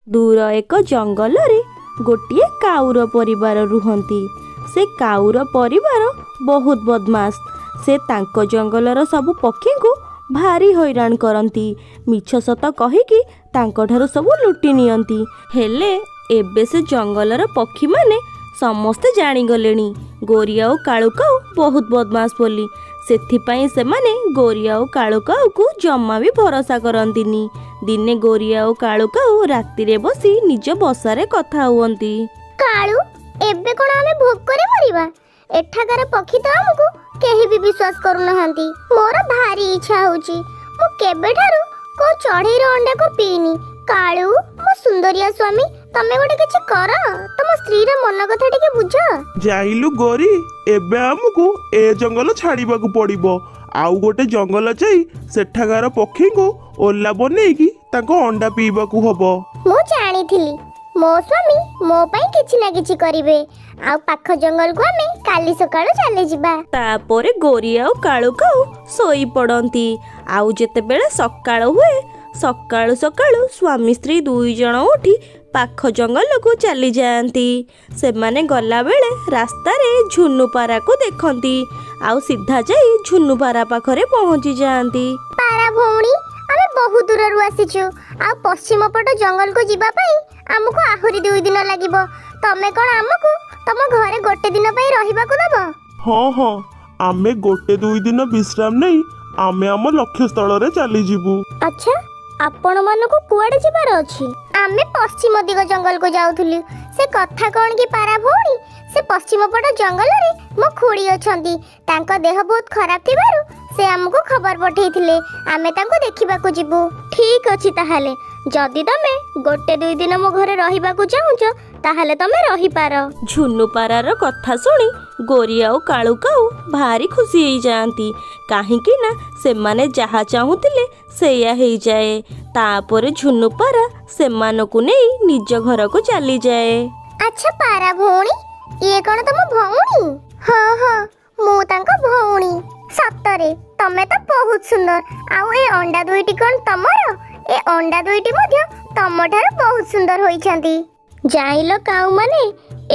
दूर एक जंगल रे गोटे काउर परिवार रुहंती। से काउर परिवार बहुत बदमाश। से तांको जंगलर सब पक्षी को भारी हैरान करती। मिछ सत कहीकि तांको सब लुटि नियंती। हेले एबे से जंगलर पक्षी माने समस्ते जाणीगले गोरी आउ कालू काऊ बहुत बदमाश बोली। सेथिपाई सेमाने गोरी आउ कालू काऊ को जमा भी भरोसा करंतिनी। दिने गोरी आउ कालू काऊ रातिरे बसी निज बसारे कथा हुअंती। कालू एबे कोन हमें भोग करे मरिबा? एठाकार पक्षी तो हमको केही भी विश्वास करू नहंती। मोर भारी इच्छा होची मु केबे ठारू को चढ़ेईर अंडा को पीनी। कालू मो सुंदरिया स्वामी तमे गोटे किछि कर। तम स्त्री रे मन कथा टिके बुझ। जाइलु गोरी एबे हमकु ए जंगल छाड़ीबाकू पड़िबो। आउ गोटे जंगल जाई सेठाकार पक्षी को ओला बनेकी ताको अंडा पीबाकू हबो। मु जानिथिली मो स्वामी मो पई किछि ना किछि करिवे। आउ पाख जंगल को हमें काली सकाळु चले जिबा। तापरे गोरी आउ कालू काऊ सोई पड़ती। आउ जेते बेले सकाळ हुए सकाळु सकाळु स्वामी स्त्री दुई जण उठी पाख जंगल को चली जाती। सेमाने गला बेले रास्ता रे झुन्नुपारा को देखती। आउ सीधा जाई झुन्नुपारा पाखरे पहुंची जाती। पारा भौणी आमे बहुत दूररु आसीछु। आ पश्चिम पट जंगल को जिबा पई हमको आहुरी 2 दिन लागिबो। तमे कोन हमको तम घरे गोटे दिन पई रहिबा को दबो? हाँ हाँ आमे गोटे 2 दिन विश्राम नहीं आमे आम लक्ष्य स्थल रे चली जीवु। अच्छा आपण मन को कुआडे जिबार अछि? आमे पश्चिम दिग जंगल को जाउथुली। से कथा कोन की पारा भौणी से पश्चिम पट जंगल रे मो खुड़ी अछंती। तांको देह बहुत खराब थिबारु से हमको खबर पठेइथिले। आमे तांको देखिबा को जिबु। ठीक अछि ताहाले जदि तमे गोटे 2 दिन मो घरे रहिबा को चाहुछ ताहाले तमे रहि पारो। झुन्नुपारार कथा सुनी गोरी आउ कालू काऊ भारी खुशी हो जाती। काहींकि ना सेमाने जहा चाहुतिले सेया हो जाए। तापरे झुन्नुपारा सेमानकु नै निज घर को चली जाए। अच्छा पारा भौणी ये कोन तम भौणी? हाँ हाँ मु तांको भौणी। सतरे तमे तो बहुत सुंदर। आउ ए अंडा दुईटी कोन तमरो? ए अंडा दुईटी मध्य तमठार बहुत सुंदर होइछंती। जाइलो काऊ माने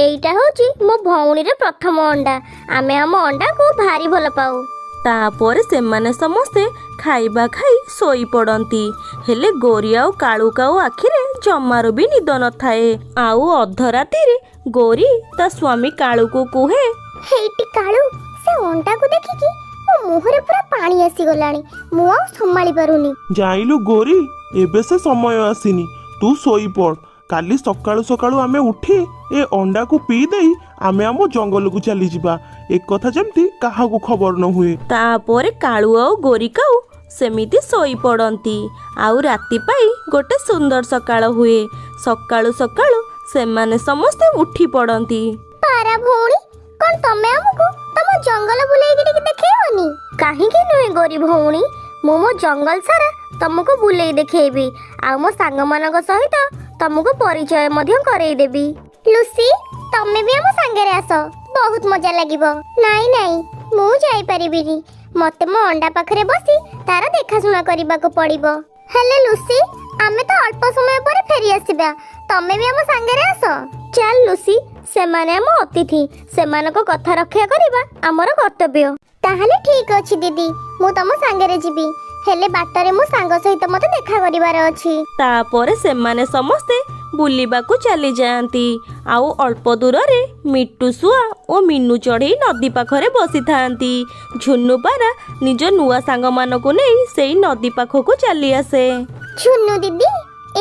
एइटा होची मो भौणीर प्रथम अंडा। आमे हम अंडा को भारी भल पाऊ। तापरे सेमाने समस्ते खाइबा खाई सोई पड़ती। हेले गोरी आउ कालू काऊ आखिरे जमारो भी निद न थाए। आउ अधराती रे गोरी ता स्वामी कालू को कुहे, हेइटी कालू से अंडा को देखिकी मो मुहरे पूरा पानी आसी गलानी। मु आ संभाली पारुनी। जाइलु गोरी एबे से समय आसीनी तू सोई पड़। काली सकाळु सकाळु आमे उठी ए अंडा को पी देई आमे आम जंगल को चली जिबा। एक कथा जेमती काहा को खबर न हुए। तापरे कालू आउ गोरी काऊ सेमिति सोई पड़ती। आउ राति पाई गोटे सुंदर सकाळ हुए। सकाळु सकाळु सेमाने समस्ते उठी पड़ती। पारा भौणी कोन तमे हमको तम जंगल बुलेई गिटी देखैबनी? काहे के नय गोरी भौणी मो मो जंगल सारा तुमको बुलेई देखैबी। आ मो सांग मानक सहित तुमको परिचय मध्य करई देबी। लुसी तमे भी हम संगे रे आसो बहुत मजा लागिबो। नाई नाई मु जाई परिबिनी। मते मो अंडा पाखरे बसी तार देखा सुना करबा को पड़िबो। हेले लुसी आमे तो अल्प समय पर फेरी आसीबा। तमे भी हम संगे रे आसो। चल लुसी सेमाने हम अतिथि सेमानको कथा रक्षा करबा हमर कर्तव्य। ताहाले ठीक अछि दीदी मु तम संगे रे जिबी। हेले बाटरे मो सांग सहित मते देखा करिवार अछि। तापरे सेमाने समस्ते बुलिबा को चली जाती। आउ अल्प दूर रे मिट्टू सुआ और मीनू चढ़ई नदी पाखरे बसी थांती। झुन्नुपारा निज नुआ सांग मानको नेई सेई नदी पाखो को चली आसे। झुन्नू दीदी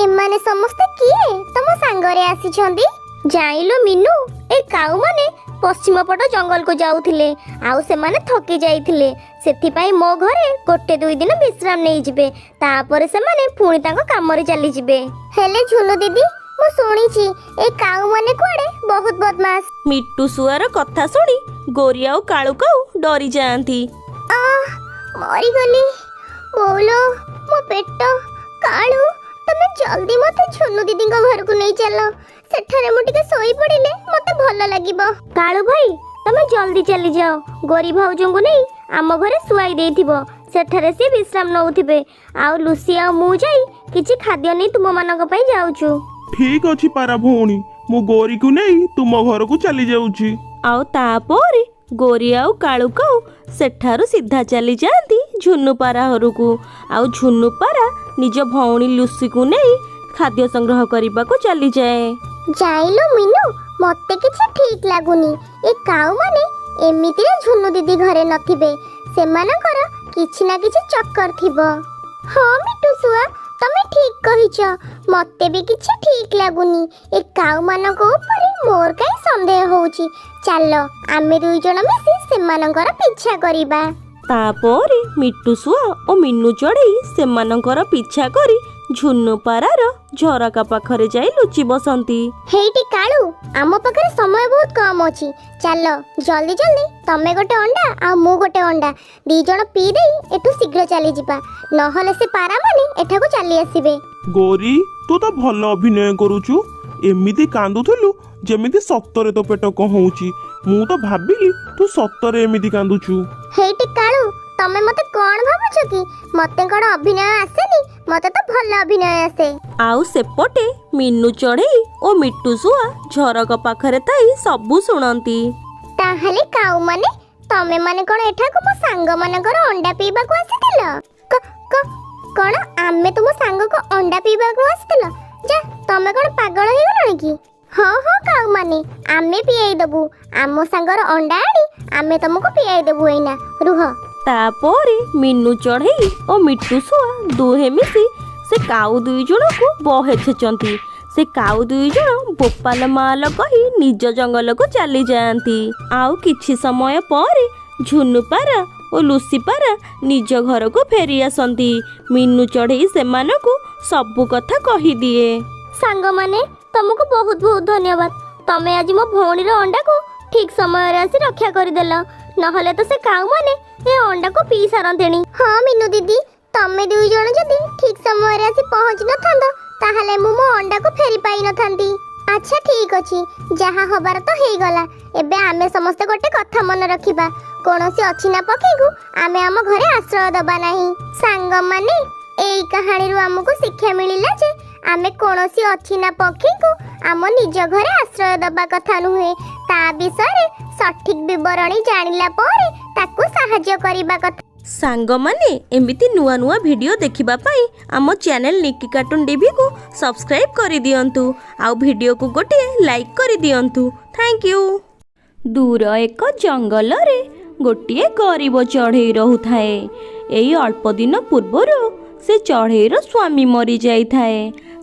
एमाने समस्ते किए तम सांग रे आसी छंदी? जाइलो मीनू ए काऊ माने पश्चिम पट जंगल को जाउथिले। आउ से माने थकी जाइथिले। सेथि पई मो घरे गोटे 2 दिन विश्राम नै जिबे। तापरे से माने पुणी तांको काम रे चली जिबे। हेले झुन्नू दीदी मु सुनी छी ए काऊ माने कोडे बहुत बदमाश। मिट्टू सुआर कथा सुनी गोरी आउ कालू काऊ डरी जाती। मरी गली बोलो मो पेट। कालू तमे जल्दी मते झुन्नू दीदी को घर को नै चलो। सेठारे मु टिके सोई पड़िले मते भल लागिबो। कालू भाई तमे जल्दी चली जाओ। गोरी भाउजों को नै आम घरे सुआई देथिबो। सेठारे से विश्राम नउथिबे। आउ लुसी आ मु जाई किछि खाद्य नै तुम मानक पई जाउछु। ଠିକ ଅଛି ପାରା ଭଉଣୀ, ମୁଁ ଗୌରୀକୁ ନେଇ ତୁମ ଘରକୁ ଚାଲି ଯାଉଛି। ଆଉ ତାପରେ ଗୋରି ଆଉ କାଳୁ କାଉ ସେଠାରୁ ସିଧା ଚାଲି ଯାଆନ୍ତି ଝୁନୁପାରା ଘରକୁ। ଆଉ ଝୁନୁପାରା ନିଜ ଭଉଣୀ ଲୁସିକୁ ନେଇ ଖାଦ୍ୟ ସଂଗ୍ରହ କରିବାକୁ ଚାଲିଯାଏ। ଯାଇଲୁ ମିନୁ, ମତେ କିଛି ଠିକ ଲାଗୁନି। ଏ କାଉ ମାନେ ଏମିତିରେ ଝୁନୁ ଦିଦି ଘରେ ନଥିବେ, ସେମାନଙ୍କର କିଛି ନା କିଛି ଚକ୍କର ଥିବ। ହଁ ମିଟୁ ଶୁଆ, ତମେ ଠିକ କହିଛ। ମତେ ବି କିଛି ଠିକ ଲାଗୁନି। ଏ କାଉ ମାନଙ୍କ ଉପରେ ମୋର କାହିଁ ସନ୍ଦେହ ହଉଛି। ଚାଲ ଆମେ ଦୁଇ ଜଣ ମିଶି ସେମାନଙ୍କର ପିଛା କରିବା। ତାପରେ ମିଟୁଶୁଆ ଓ ମିନୁ ଚଢ଼େଇ ସେମାନଙ୍କର ପିଛା କରି ଝୁନୁପାରାର ଝରକା ପାଖରେ ଯାଇ ଲୁଚି ବସନ୍ତି। ହେଇଟି କାଳୁ, ଆମ ପାଖରେ ସମୟ ବହୁତ କମ ଅଛି। ଚାଲ ଜଲ୍ଦି ଜଲ୍ଦି ତମେ ଗୋଟେ ଅଣ୍ଡା ଆଉ ମୁଁ ଗୋଟେ ଅଣ୍ଡା ଦି ଜଣ ପିଇ ଦେଇ ଏଠୁ ଶୀଘ୍ର ଚାଲିଯିବା, ନହେଲେ ସେ ପାରାମାନେ ଏଠାକୁ ଚାଲି ଆସିବେ। ଗୌରୀ, ତୁ ତ ଭଲ ଅଭିନୟ କରୁଛୁ। ଏମିତି କାନ୍ଦୁଥିଲୁ ଯେମିତି ସତରେ ତୋ ପେଟ କଣ ହଉଛି। ମୁଁ ତ ଭାବିଲି ତୁ ସତରେ ଏମିତି କାନ୍ଦୁଛୁ। ହେଇଟି କାଳୁ, ତମେ ମତେ କଣ ଭାବୁଛ କି? ମତେ କଣ ଅଭିନୟ ଆସେନି? ମତେ ତ ଭଲ ଅଭିନୟ ଆସେ। ଆଉ ସେପଟେ ମିନୁ ଚଢ଼େଇ ଓ ମିଟୁଶୁଆ ଝରକା ପାଖରେ ଥାଇ ସବୁ ଶୁଣନ୍ତି। ତାହେଲେ କାଉ ମାନେ, ତମେ ମାନେ କଣ ଏଠାକୁ ମୋ ସାଙ୍ଗ ମାନଙ୍କର ଅଣ୍ଡା ପିଇବାକୁ ଆସିଥିଲ? କଣ ଆମେ ତୁମ ସାଙ୍ଗକୁ ଅଣ୍ଡା ପିଇବାକୁ ଆସିଥିଲ? ଯା, ତମେ କଣ ପାଗଳ ହେଇଗଲଣି କି? ହଁ ହଁ କାଉ ମାନେ, ଆମେ ପିଆଇ ଦେବୁ। ଆମ ସାଙ୍ଗର ଅଣ୍ଡା ଆଣି ଆମେ ତମକୁ ପିଆଇ ଦେବୁ ଏଇନା, ରୁହ। ତାପରେ ମିନୁ ଚଢ଼େଇ ଓ ମିଟୁଶୁଆ ଦୁହେଁ ମିଶି ସେ କାଉ ଦୁଇ ଜଣକୁ ବହେ ଛେଚନ୍ତି। ସେ କାଉ ଦୁଇ ଜଣ ବୋପାଲ ମାଲ କହି ନିଜ ଜଙ୍ଗଲକୁ ଚାଲି ଯାଆନ୍ତି। ଆଉ କିଛି ସମୟ ପରେ ଝୁନୁପାରା ଓ ଲୁସିପାରା ନିଜ ଘରକୁ ଫେରି ଆସନ୍ତି। ମିନୁ ଚଢ଼େଇ ସେମାନଙ୍କୁ ସବୁ କଥା କହିଦିଏ। ସାଙ୍ଗମାନେ, ତମକୁ ବହୁତ ବହୁତ ଧନ୍ୟବାଦ। ତମେ ଆଜି ମୋ ଭଉଣୀର ଅଣ୍ଡାକୁ ଠିକ ସମୟରେ ଆସି ରକ୍ଷା କରିଦେଲ, ନହେଲେ ତ ସେ କାଉ ମାନେ ଏ ଅଣ୍ଡାକୁ ପିଇ ସାରନ୍ତେଣି। ହଁ ମିନୁ ଦିଦି, ତମେ ଦୁଇ ଜଣ ଯଦି ଠିକ ସମୟରେ ଆସି ପହଞ୍ଚି ନଥାନ୍ତ, ତାହେଲେ ମୁଁ ମୋ ଅଣ୍ଡାକୁ ଫେରି ପାଇ ନଥାନ୍ତି। ଆଚ୍ଛା ଠିକ ଅଛି, ଯାହା ହବାର ତ ହେଇଗଲା। ଏବେ ଆମେ ସମସ୍ତେ ଗୋଟେ କଥା ମନେ ରଖିବା, କୌଣସି ଅଚିହ୍ନା ପକ୍ଷୀକୁ ଆମେ ଆମ ଘରେ ଆଶ୍ରୟ ଦେବା ନାହିଁ। ସାଙ୍ଗମାନେ, ଏଇ କାହାଣୀରୁ ଆମକୁ ଶିକ୍ଷା ମିଳିଲା ଯେ ଆମେ କୌଣସି ଅଚିହ୍ନା ପକ୍ଷୀକୁ ଆମ ନିଜ ଘରେ ଆଶ୍ରୟ ଦେବା କଥା ନୁହେଁ। ତା ବିଷୟରେ ସଠିକ ବିବରଣୀ ଜାଣିଲା ପରେ ତାକୁ ସାହାଯ୍ୟ କରିବା କଥା। ସାଙ୍ଗମାନେ, ଏମିତି ନୂଆ ନୂଆ ଭିଡ଼ିଓ ଦେଖିବା ପାଇଁ ଆମ ଚ୍ୟାନେଲ ନିକି କାର୍ଟୁନ୍ ଟିଭିକୁ ସବସ୍କ୍ରାଇବ୍ କରିଦିଅନ୍ତୁ। ଆଉ ଭିଡ଼ିଓକୁ ଗୋଟିଏ ଲାଇକ୍ କରିଦିଅନ୍ତୁ। Thank you. ଦୂର ଏକ ଜଙ୍ଗଲରେ ଗୋଟିଏ ଗରିବ ଚଢ଼େଇ ରହୁଥାଏ। ଏଇ ଅଳ୍ପ ଦିନ ପୂର୍ବରୁ ସେ ଚଢ଼େଇର ସ୍ୱାମୀ ମରିଯାଇଥାଏ।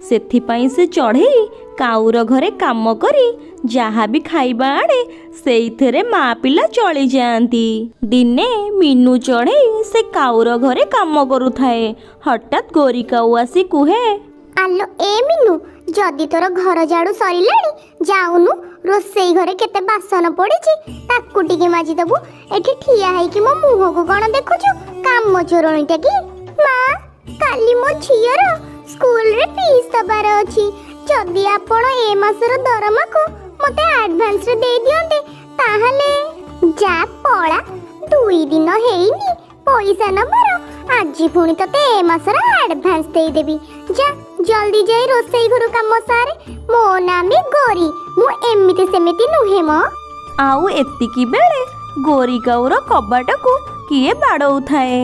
ସେଥିପାଇଁ ସେ ଚଢ଼େଇ କାଉର ଘରେ କାମ କରି ଯାହା ବି ଖାଇବା ଆଣେ ସେଇଥିରେ ମା ପିଲା ଚଳିଯାଆନ୍ତି। ଦିନେ ମିନୁ ଚଢ଼େଇ ସେ କାଉର ଘରେ କାମ କରୁଥାଏ। ହଠାତ୍ ଗୋରି କାଉ ଆସି କୁହେ, ଆଲୋ ଏ ମିନୁ, ଯଦି ତୋର ଘର ଝାଡୁ ସରିଲାଣି, ଯାଉନୁ ରୋଷେଇ ଘରେ କେତେ ବାସନ ପଡ଼ିଛି ତାକୁ ଟିକେ ମାଜିଦବୁ। ଏଠି ଠିଆ ହେଇକି ମୋ ମୁହଁକୁ କଣ ଦେଖୁଛୁ? କାମ ଚୋରଣୀଟା କି? ମା, କାଲି ମୋ ଝିଅର ସ୍କୁଲରେ ଫିସ୍ ଦବାର ଅଛି। ଯଦି ଆପଣ ଏ ମାସର ଦରମାକୁ ମତେ ଆଡଭାନ୍ସରେ ଦେଇ ଦିଅନ୍ତେ, ତାହେଲେ। ଯା ପଳା, 2 ଦିନ ହେଇନି ପଇସା ନବାର, ଆଜି ପୁଣି ତତେ ଏ ମାସର ଆଡଭାନ୍ସ ଦେଇଦେବି। ଯା ଜଲ୍ଦି ଯାଇ ରୋଷେଇ ଘର କାମ ସାରେ। ମୋ ନାମେ ଗରି, ମୁଁ ଏମିତି ସେମିତି ନୁହେଁ ମ। ଆଉ ଏତିକି ବେଳେ ଗୋରି କାଉର କବାଟକୁ କିଏ ବାଡ଼ଉଥାଏ।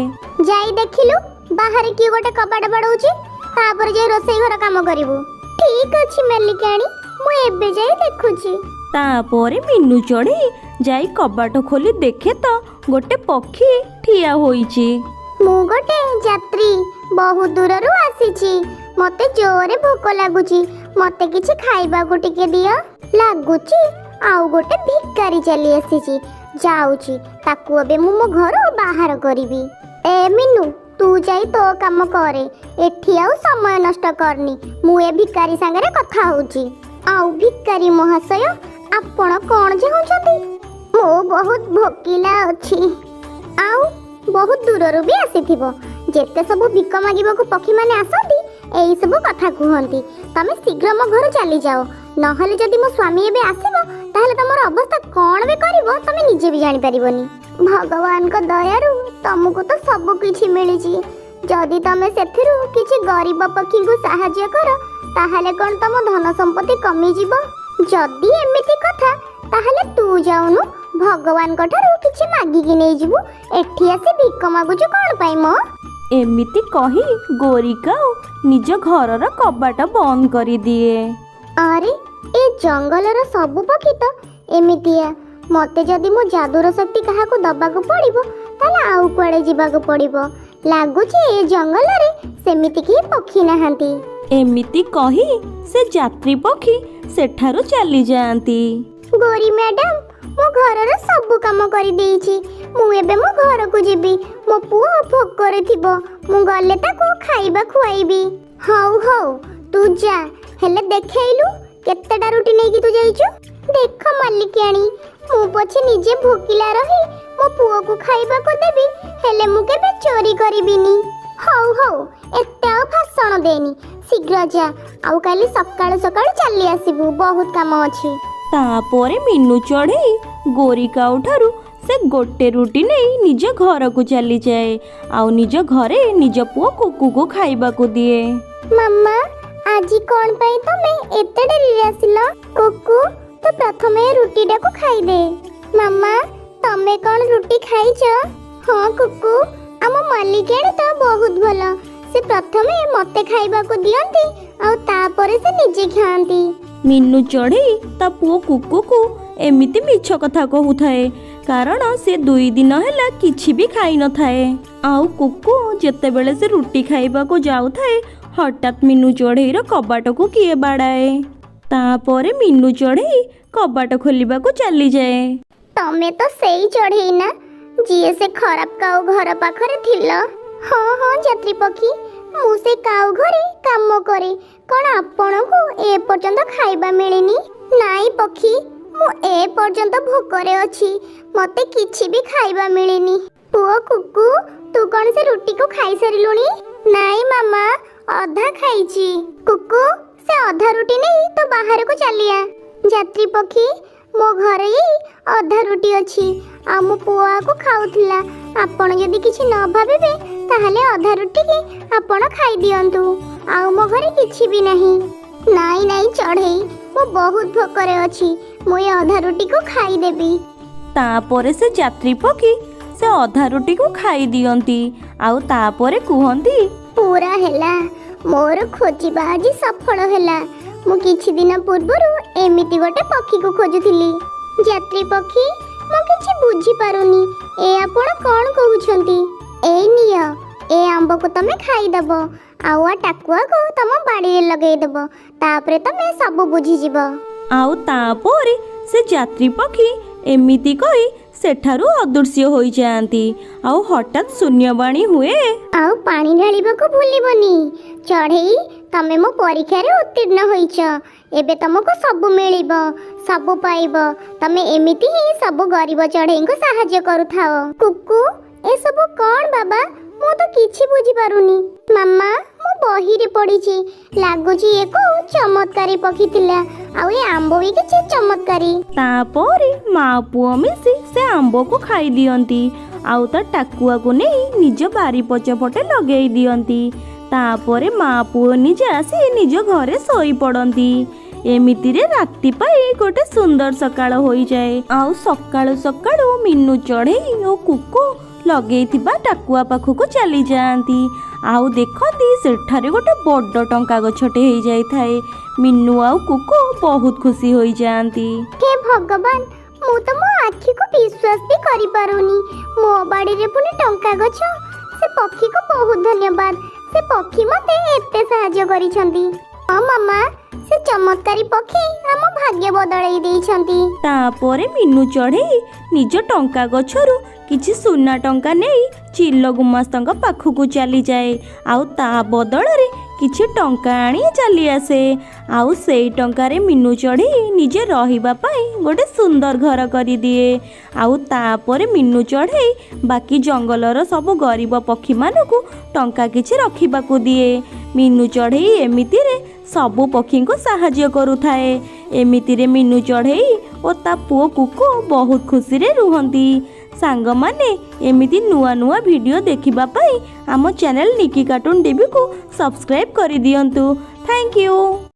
ଯାଇ ଦେଖିଲୁ, ବାହାରେ କିଏ ଗୋଟେ କବାଟ ବାଡ଼ଉଛି। ତାପରେ ଯାଇ ରୋଷେଇ ଘର କାମ କରିବୁ। ଠିକ ଅଛି ମେଲିକାଣୀ, ମୁଁ ଏବେ ଯାଇ ଦେଖୁଛି। ତାପରେ ମିନୁ ଚଢ଼େଇ ଯାଇ କବାଟ ଖୋଲି ଦେଖେ ତ ଗୋଟେ ପକ୍ଷୀ ଠିଆ ହୋଇଛି। ମୁଁ ଗୋଟେ ଯାତ୍ରୀ, ବହୁତ ଦୂରରୁ ଆସିଛି। ମତେ ଜୋରେ ଭୋକ ଲାଗୁଛି, ମତେ କିଛି ଖାଇବାକୁ ଟିକେ ଦିଅ। ଲାଗୁଛି ଆଉ ଗୋଟେ ଭିକାରୀ ଚାଲି ଆସିଛି। ଯାଉଛି, ତାକୁ ଏବେ ମୁଁ ମୋ ଘରୁ ବାହାର କରିବି। ଏ ମିନୁ, ତୁ ଯାଇ ତୋ କାମ କରେ, ଏଠି ଆଉ ସମୟ ନଷ୍ଟ କରନି। ମୁଁ ଏ ଭିକାରୀ ସାଙ୍ଗରେ କଥା ହଉଛି। ଆଉ ଭିକାରୀ ମହାଶୟ, ଆପଣ କଣ ଚାହୁଁଛନ୍ତି? ମୁଁ ବହୁତ ଭୋକିଲା ଅଛି। ଆଉ ବହୁତ ଦୂରରୁ ବି ଆସିଥିବ। ଯେତେ ସବୁ ଭିକ ମାଗିବାକୁ ପକ୍ଷୀମାନେ ଆସନ୍ତି, ଏଇ ସବୁ କଥା କୁହନ୍ତି। ତମେ ଶୀଘ୍ର ମୋ ଘରୁ ଚାଲିଯାଅ, ନହେଲେ ଯଦି ମୋ ସ୍ୱାମୀ ଏବେ ଆସିବ, ତାହେଲେ ତମର ଅବସ୍ଥା କଣ ବି କରିବ ତମେ ନିଜେ ବି ଜାଣିପାରିବନି। ଭଗବାନଙ୍କ ଦୟାରୁ ତମକୁ ତ ସବୁ କିଛି ମିଳିଛି। ଯଦି ତମେ ସେଥିରୁ କିଛି ଗରିବ ପକ୍ଷୀଙ୍କୁ ସାହାଯ୍ୟ କର, ताहले कौन तम धन संपत्ति कमी जीव जदि एमिति कथा ताहले तू जाउनु भगवान कठारु किछि मागिकी नै जीवु एठी आसी भिक मागुछु कोन पाई मो एमिति कही गोरिकाऊ निज घरर कबाट बंद करी दिए। अरे ए जंगलर सबु पक्षी तो एमितिया मते जदि मो जादूर शक्ति काहाको दबाको पड़िबो ताले आउ कुआडे जीवाको पड़िबो लागुची ए जंगल रे सेमिति की पक्षी नहांती। एमिति कही से यात्री पक्षी सेठारु चली जाती। गोरी मैडम मो घरर सबु काम करी देइछि मु एबे मो घर को जीबी मो पुओ भोकरे थिबो मु गले ताको खाइबा खुआइबी। हौ हौ तू जा हेले देखैलु केतेटा रुटी नै कि तू जाइछु देख मालिकियाणी मु पछे निजे भोकिला रही मो पुओ को खाइबा को देबी हेले मु केबे चोरी करिबिनी। हौ हौ एते आ भाषण देनी शीघ्र जा आउ काली सकाळ सकाळ चली आसीबु बहुत काम अछि। तापरे मीनू चढ़ई गोरिकाऊ ठारू से गोटे रुटी नहीं निज घर को चली जाए आउ निज घरे निज पुओ कुकु को खाइबा को दिए। मम्मा आजी कौन पाई तमे एते डेरी रे आसिलो कुकु तो प्रथमे रुटी डा को खाई दे। मम्मा तमे कौन रुटी खाइछ? हां कुकु आम मालिकेणी तो बहुत भलो से प्रथमे मते खाइबा को दियंती आ तापरे से निजे खांती। मीनू चढ़ई ता पुओ कुकु को एमिति मिछ कथा कहूथाए कारण से 2 दिन हैला किछि भी खाई न थाए। आउ कुकु जेते बेले से रुटी खाइबा को जाउथाए हठात मीनू चढ़ईर कबाट को किए बाड़ाए। तापरे मीनू चढ़ई कबाट खोलिबा को चली जाए। तमे तो सेई चढ़ई ना जिए से खराब काऊ घर पाखरे थिलो। हां हां यात्री पक्षी मु से काऊ घरे काम करे कोन आपण को ए पर्यंत खाइबा मिलेनी नाई पक्षी मु ए पर्यंत भोकरे अछि मते किछि भी खाइबा मिलेनी। पुओ कुकु तू कोन से रुटी को खाई सरिलुनी? नाई मामा आधा खाइछि। कुकु से आधा रुटी नहीं तो बाहर को चलिया। यात्री पक्षी मो घरे आधा रुटी अछि आ मो पुआ को खाउथिला आपण यदि किछि न भाबिबे ताहले आधा रुटी के आपण खाई दियंतु आ मो घरे किछि भी नहीं। नाई नाई चढ़ई मो बहुत भोकरे अछि मो ये आधा रुटी को खाई देबी। तापरे से यात्री पक्षी से आधा रुटी को खाई दियंती आउ तापरे कुहंती पूरा हेला मोर खोजिबा आज सफल हेला मु किछि दिन पूर्वरु एमिति गोटे पक्षी को खोजुथिली। यात्री पक्षी मु किछि बुझी पारुनी ए आपण कोन कहउछंती? ए निया ए आंब को तमे खाई दबो आउ टाकुआ को तम बाड़ी रे लगेई दबो तापरे तमे सब बुझी जिवो। आउ तापरे से यात्री पक्षी एमिति कही सेठारु अदृश्य होई जाती आउ हठात शून्यवाणी हुए। आउ पानी ढालिबा को भूलिबनी चढ़ई तमे मो परीक्षा रे उत्तीर्ण होइछ एबे तुमको सब मिलिबो सब पाइबो तमे एमिति ही सब गरीब चढ़ई को सहाय्य करूथाओ। कुकु ए सब कोन बाबा मु तो किछि बुझी पारुनी। मामा मु बही रे पढिछि लागुची एको चमत्कारी पक्षी थिला आउ ए आंबो भी किछि चमत्कारी। तापरे माँ पुओ मिसी से आंब को खाई दियंती आउ ता टाकुआ को नहीं निज बारी पछपटे लगेई दियंती। तापरे माँ पुओ निजे आसी निज घरे सोई पड़ती। एमिति रे राति पाई गोटे सुंदर सकाळ होई जाए आउ सकाळु सकाळु मीनू चढ़ई ओ कुकु लगेइथिबा टाकुआ पाखु को चली जाती आउ देखती सेठारे गोटे बड़ टंका गछटे हो जाई थाए। मीनू आउ कुकु बहुत खुशी होई जाती। हे भगवान मु तो मो आखी को विश्वास भी करि पारुनी मो बाड़ी रे पुनी टंका गछ से पक्षी को बहुत धन्यवाद से पक्षी मते एते सहाय्य करी छंती। हां मामा से चमत्कारी पक्षी हम भाग्य बदलाई देई छंती। तापरे मीनू चढ़ई निज टंका गछरु किछि सुना टंका नेई चिल्ल गुमास्तंग पाखु चली जाए आउ ता बदल रे किछि टंका आनी चली आसे आउ सेई टंकारे मीनू चढ़ई निजे रहिबा पाई गोटे सुंदर घर करी दिए आउ तापरे मीनू चढ़ई बाकी जंगलर सब गरीब पक्षी मानकु टंका किछि रखिबाकू दिए। मीनू चढ़ई एमिति रे सबु पक्षी को सहाय्य करुथाए। एमिति रे मीनू चढ़ई ओ ता पुओ कुकु बहुत खुशी रे रुहंती। सांग माने एमिति नुआ नुआ वीडियो देखिबा पाई आम चैनल निकी कार्टून टीवी को सब्सक्राइब करि दियंतु। Thank you.